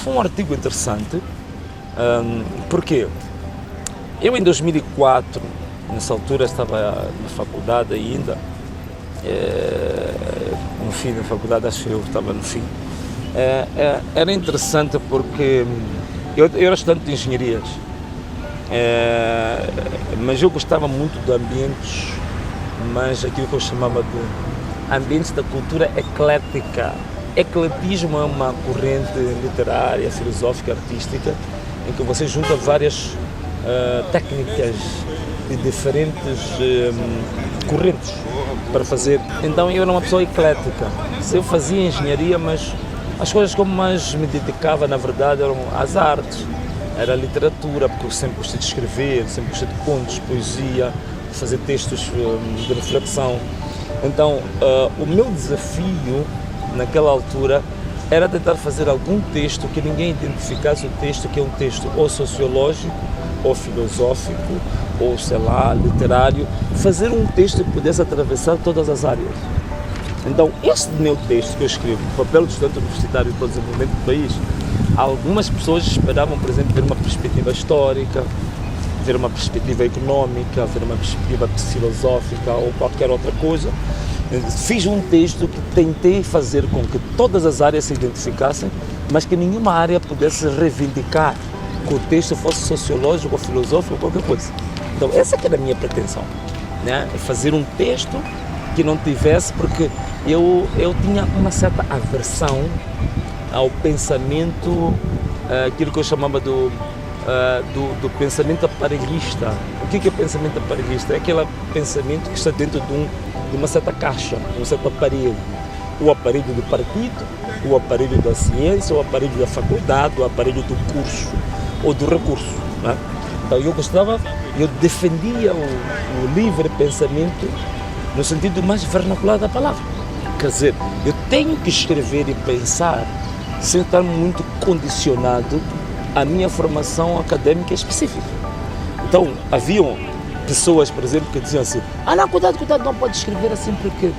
foi um artigo interessante, porque eu em 2004, nessa altura estava na faculdade ainda, no fim da faculdade, acho que eu estava no fim. Era interessante porque eu era estudante de engenharias, mas eu gostava muito de ambientes, mas aquilo que eu chamava de ambientes da cultura eclética. Ecletismo é uma corrente literária, filosófica, artística, em que você junta várias técnicas de diferentes correntes para fazer. Então eu era uma pessoa eclética. Eu fazia engenharia, mas as coisas como mais me dedicava, na verdade, eram as artes, era a literatura, porque eu sempre gostei de escrever, sempre gostei de contos, poesia, fazer textos de reflexão. Então o meu desafio naquela altura era tentar fazer algum texto que ninguém identificasse o texto, que é um texto ou sociológico, ou filosófico, ou sei lá, literário, fazer um texto que pudesse atravessar todas as áreas. Então, este meu texto que eu escrevo, o papel do estudante universitário para o desenvolvimento do país, algumas pessoas esperavam, por exemplo, ver uma perspectiva histórica, ver uma perspectiva económica, ver uma perspectiva filosófica ou qualquer outra coisa. Fiz um texto que tentei fazer com que todas as áreas se identificassem, mas que nenhuma área pudesse reivindicar que o texto fosse sociológico ou filosófico ou qualquer coisa. Então essa que era a minha pretensão, né? Fazer um texto que não tivesse, porque eu tinha uma certa aversão ao pensamento, aquilo que eu chamava do pensamento aparelhista. O que é pensamento aparelhista? É aquele pensamento que está dentro de uma certa caixa, de um certo aparelho. O aparelho do partido, o aparelho da ciência, o aparelho da faculdade, o aparelho do curso ou do recurso, né? Então eu defendia o livre pensamento no sentido mais vernacular da palavra. Quer dizer, eu tenho que escrever e pensar sem estar muito condicionado à minha formação académica específica. Então, haviam pessoas, por exemplo, que diziam assim: não, cuidado, não pode escrever assim porque,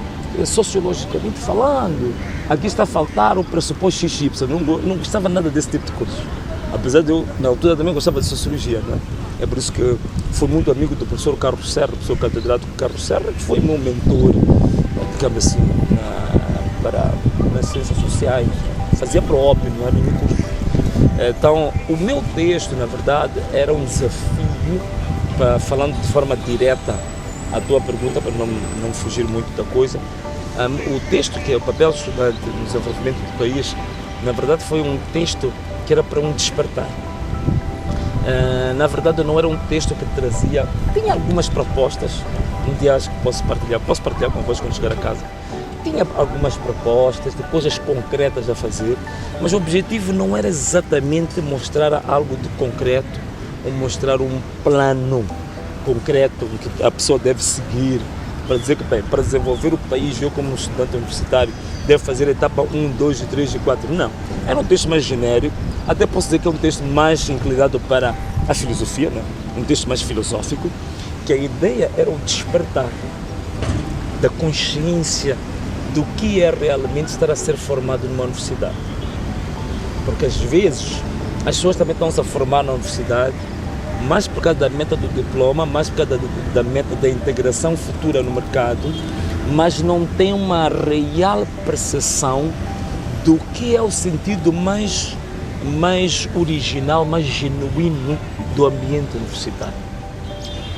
sociologicamente falando, aqui está a faltar o pressuposto XY. Não gostava nada desse tipo de curso. Apesar de eu, na altura, também gostava de sociologia, né? É por isso que fui muito amigo do professor Carlos Serra, professor catedrático Carlos Serra, que foi meu mentor, digamos assim, nas ciências sociais. Fazia próprio, não era nenhum curso. Então, o meu texto, na verdade, era um desafio, falando de forma direta à tua pergunta, para não fugir muito da coisa. O texto, que é o papel do estudante no desenvolvimento do país, na verdade foi um texto que era para um despertar. Na verdade não era um texto que trazia, tinha algumas propostas, um dia acho que posso partilhar convosco quando chegar a casa. Tinha algumas propostas de coisas concretas a fazer, mas o objetivo não era exatamente mostrar algo de concreto, ou mostrar um plano concreto que a pessoa deve seguir para dizer que, bem, para desenvolver o país, eu como estudante universitário devo fazer a etapa 1, 2, 3 e 4. Não, era um texto mais genérico, até posso dizer que é um texto mais inclinado para a filosofia, né? Um texto mais filosófico, que a ideia era o despertar da consciência do que é realmente estar a ser formado numa universidade. Porque às vezes as pessoas também estão-se a formar na universidade, mais por causa da meta do diploma, mais por causa da meta da integração futura no mercado, mas não tem uma real percepção do que é o sentido mais original, mais genuíno do ambiente universitário.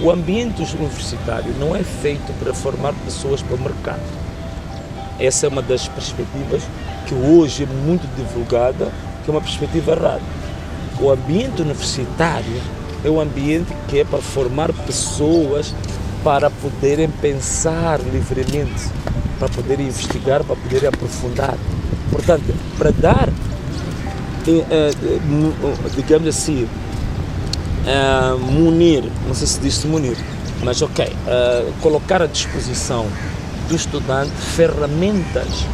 O ambiente universitário não é feito para formar pessoas para o mercado. Essa é uma das perspectivas que hoje é muito divulgada, que é uma perspectiva errada. O ambiente universitário é um ambiente que é para formar pessoas para poderem pensar livremente, para poderem investigar, para poderem aprofundar. Portanto, para dar, digamos assim, munir, não sei se diz munir, mas colocar à disposição do estudante ferramentas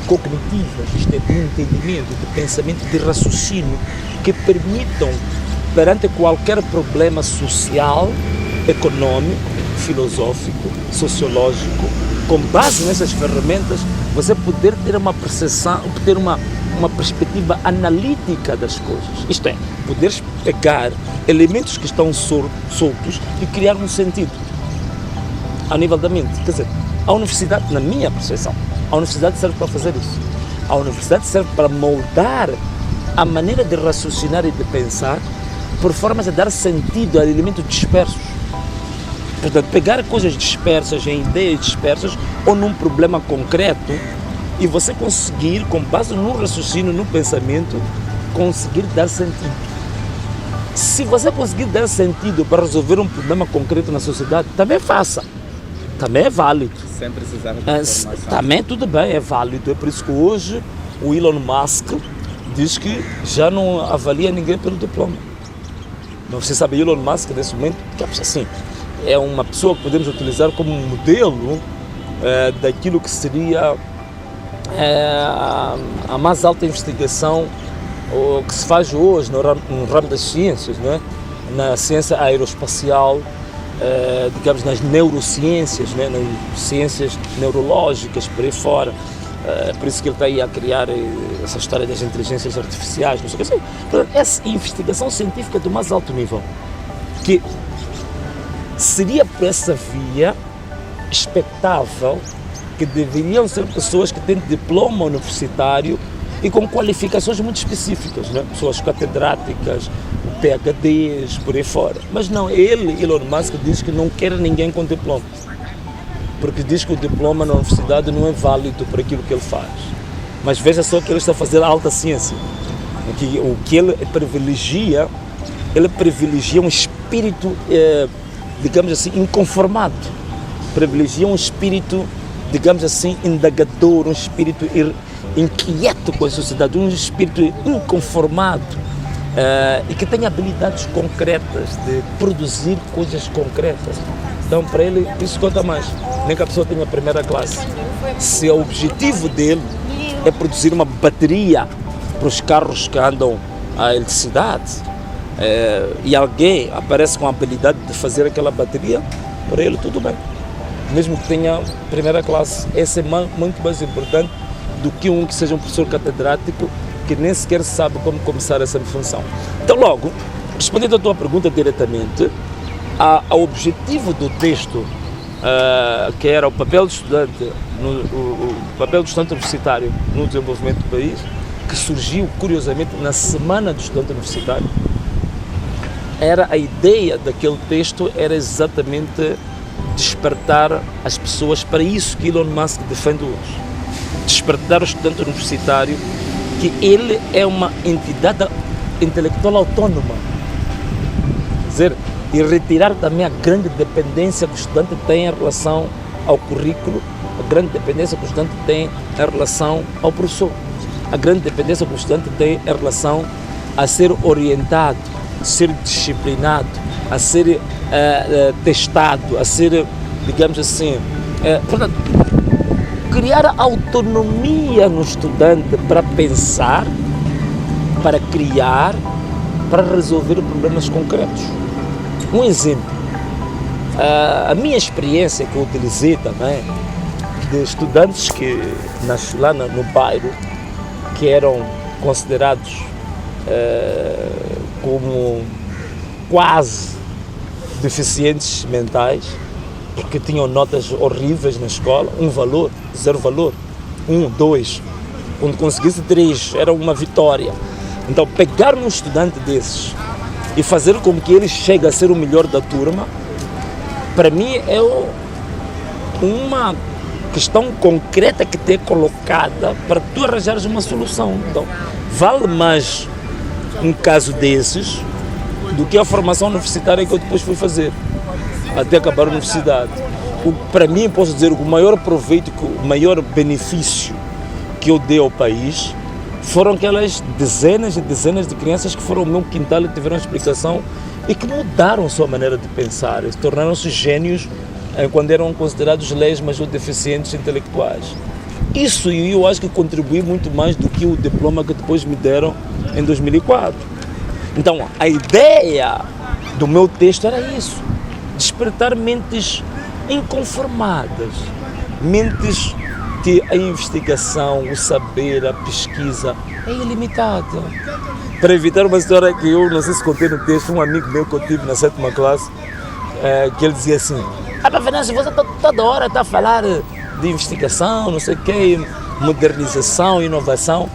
cognitivas, isto é, de entendimento, de pensamento, de raciocínio, que permitam, perante qualquer problema social, econômico, filosófico, sociológico, com base nessas ferramentas, você poder ter uma percepção, ter uma uma perspectiva analítica das coisas. Isto é, poderes pegar elementos que estão soltos e criar um sentido ao nível da mente. Quer dizer, a universidade, na minha percepção, a universidade serve para fazer isso. A universidade serve para moldar a maneira de raciocinar e de pensar por formas de dar sentido a elementos dispersos. Portanto, pegar coisas dispersas em ideias dispersas ou num problema concreto e você conseguir, com base no raciocínio, no pensamento, conseguir dar sentido. Se você conseguir dar sentido para resolver um problema concreto na sociedade, também faça. Também é válido. Sem precisar de informação. Também tudo bem, é válido. É por isso que hoje o Elon Musk diz que já não avalia ninguém pelo diploma. Mas você sabe, Elon Musk, nesse momento, assim, é uma pessoa que podemos utilizar como um modelo daquilo que seria a mais alta investigação que se faz hoje no ramo das ciências, né? Na ciência aeroespacial, digamos, nas neurociências, né? Nas ciências neurológicas, por aí fora. Por isso que ele está aí a criar essa história das inteligências artificiais, não sei o que. Portanto, essa investigação científica do mais alto nível, que seria por essa via expectável que deveriam ser pessoas que têm diploma universitário e com qualificações muito específicas, né? Pessoas catedráticas, PhDs, por aí fora. Mas não, ele, Elon Musk, diz que não quer ninguém com diploma, porque diz que o diploma na universidade não é válido para aquilo que ele faz. Mas veja só que ele está a fazer alta ciência. O que ele privilegia um espírito, digamos assim, inconformado. Privilegia um espírito, digamos assim, indagador, um espírito inquieto com a sociedade, um espírito inconformado e que tem habilidades concretas de produzir coisas concretas. Então, para ele, isso conta mais. Nem que a pessoa tenha a primeira classe. Se o objetivo dele é produzir uma bateria para os carros que andam à eletricidade e alguém aparece com a habilidade de fazer aquela bateria, para ele tudo bem. Mesmo que tenha primeira classe, esse é muito mais importante do que que seja um professor catedrático que nem sequer sabe como começar essa função. Então, logo, respondendo à tua pergunta diretamente, o objetivo do texto, que era o papel do estudante, o papel do estudante universitário no desenvolvimento do país, que surgiu, curiosamente, na Semana do Estudante Universitário, a ideia daquele texto era exatamente despertar as pessoas para isso que Elon Musk defende hoje. Despertar o estudante universitário que ele é uma entidade intelectual autónoma. Quer dizer, e retirar também a grande dependência que o estudante tem em relação ao currículo, a grande dependência que o estudante tem em relação ao professor, a grande dependência que o estudante tem em relação a ser orientado, a ser disciplinado, a ser testado, a ser, digamos assim, portanto, criar autonomia no estudante para pensar, para criar, para resolver problemas concretos. Um exemplo, a minha experiência que eu utilizei também, de estudantes que lá no bairro, que eram considerados como quase deficientes mentais, porque tinham notas horríveis na escola, valor, 0 valor, 2, quando conseguisse 3 era uma vitória. Então pegar um estudante desses e fazer com que ele chegue a ser o melhor da turma, para mim é uma questão concreta que te é colocada para tu arranjares uma solução. Então vale mais um caso desses do que a formação universitária que eu depois fui fazer até acabar a universidade. Para mim, posso dizer que o maior proveito, o maior benefício que eu dei ao país foram aquelas dezenas e dezenas de crianças que foram ao meu quintal e tiveram explicação e que mudaram sua maneira de pensar, tornaram-se gênios quando eram considerados lesmas ou deficientes intelectuais. Isso eu acho que contribui muito mais do que o diploma que depois me deram em 2004. Então, a ideia do meu texto era isso: despertar mentes inconformadas, mentes que a investigação, o saber, a pesquisa é ilimitada. Para evitar uma história que eu não sei se contei no texto, um amigo meu que eu tive na 7ª classe, que ele dizia assim: Venâncio, você toda hora está a falar de investigação, não sei o quê, modernização, inovação.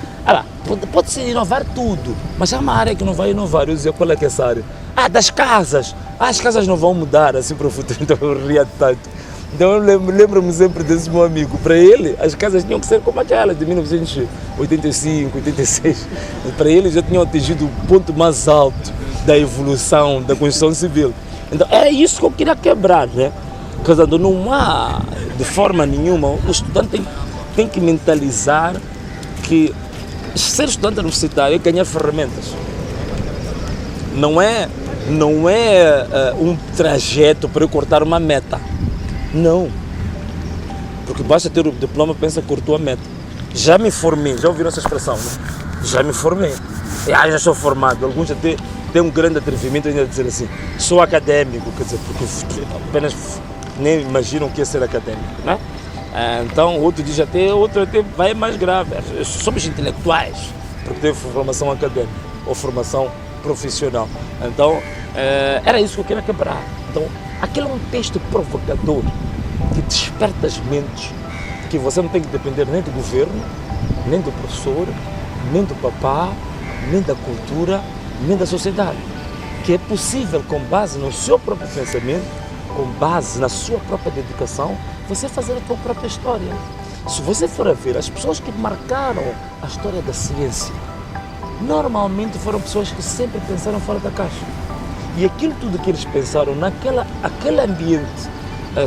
Pode-se inovar tudo, mas há uma área que não vai inovar. Eu dizia: qual é que é essa área? Das casas. As casas não vão mudar assim para o futuro, então eu ria tanto. Então eu lembro-me sempre desse meu amigo. Para ele, as casas tinham que ser como aquelas de 1985, 86. Para ele já tinham atingido o ponto mais alto da evolução da construção civil. Então é isso que eu queria quebrar, né? Portanto, não há, de forma nenhuma, o estudante tem que mentalizar que ser estudante universitário é ganhar ferramentas. Não é um trajeto para eu cortar uma meta. Não. Porque basta ter o diploma, pensa que cortou a meta. Já me formei, já ouviram essa expressão, né? Já me formei. Já sou formado. Alguns até têm um grande atrevimento ainda de dizer assim: sou académico, quer dizer, porque apenas nem imaginam o que é ser académico, né? Então, outro até vai mais grave. Somos intelectuais, porque teve formação académica ou formação profissional. Então, era isso que eu queria quebrar. Então, aquele é um texto provocador que desperta as mentes, que você não tem que depender nem do governo, nem do professor, nem do papá, nem da cultura, nem da sociedade. Que é possível, com base no seu próprio pensamento, com base na sua própria dedicação, você fazer a sua própria história. Se você for a ver, as pessoas que marcaram a história da ciência, normalmente foram pessoas que sempre pensaram fora da caixa. E aquilo tudo que eles pensaram aquele ambiente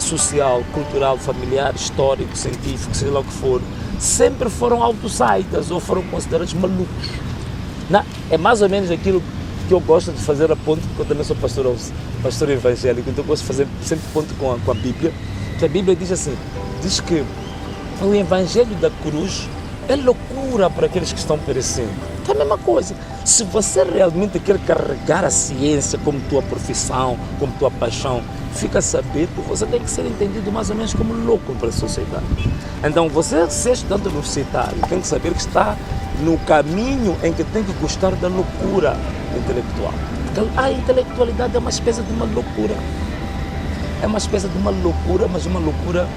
social, cultural, familiar, histórico, científico, sei lá o que for, sempre foram outsiders ou foram considerados malucos. É mais ou menos aquilo que eu gosto de fazer a ponte, porque eu também sou pastor evangélico, então eu gosto de fazer sempre ponte com a Bíblia, que a Bíblia diz que o evangelho da cruz é loucura para aqueles que estão perecendo. É a mesma coisa. Se você realmente quer carregar a ciência como tua profissão, como tua paixão, fica a saber que você tem que ser entendido mais ou menos como louco para a sociedade. Então, você ser estudante universitário tem que saber que está no caminho em que tem que gostar da loucura intelectual. Porque a intelectualidade é uma espécie de uma loucura. É uma espécie de uma loucura, mas uma loucura,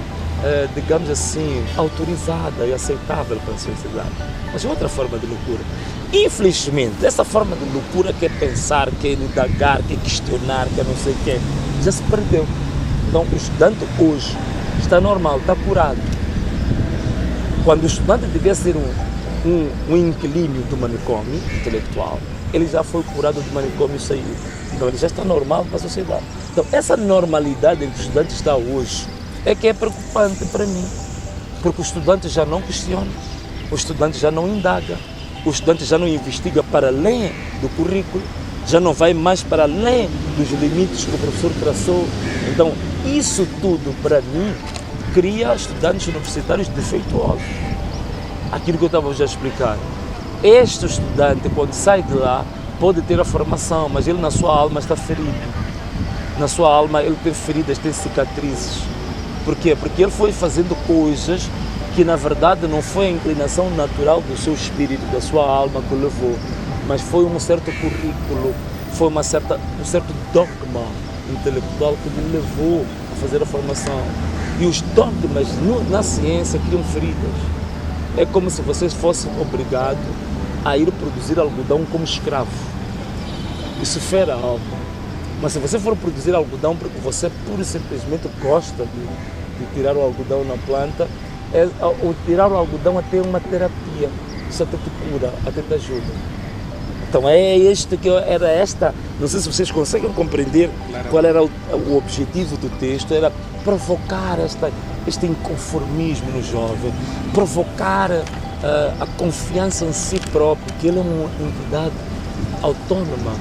digamos assim, autorizada e aceitável para a sociedade. Mas é outra forma de loucura. Infelizmente, essa forma de loucura que é pensar, que é indagar, que é questionar, que é não sei o quê, já se perdeu. Então, o estudante hoje está normal, está curado. Quando o estudante devia ser um inquilínio do manicômio intelectual, ele já foi curado do manicômio e saiu. Então, ele já está normal para a sociedade. Então, essa normalidade em que o estudante está hoje é que é preocupante para mim, porque o estudante já não questiona, o estudante já não indaga, o estudante já não investiga para além do currículo, já não vai mais para além dos limites que o professor traçou. Então, isso tudo, para mim, cria estudantes universitários defeituosos. Aquilo que eu estava já a explicar. Este estudante, quando sai de lá, pode ter a formação, mas ele na sua alma está ferido. Na sua alma ele tem feridas, tem cicatrizes. Por quê? Porque ele foi fazendo coisas que na verdade não foi a inclinação natural do seu espírito, da sua alma que o levou, mas foi um certo currículo, foi um certo dogma intelectual que lhe levou a fazer a formação. E os dogmas na ciência criam feridas. É como se você fosse obrigado a ir produzir algodão como escravo. Isso fere a alma. Mas se você for produzir algodão porque você pura e simplesmente gosta de tirar o algodão na planta, o tirar o algodão até é uma terapia. Isso até te cura, até te ajuda. Então não sei se vocês conseguem compreender qual era o objetivo do texto, era provocar este inconformismo no jovem, provocar a confiança em si próprio, que ele é uma entidade autônoma.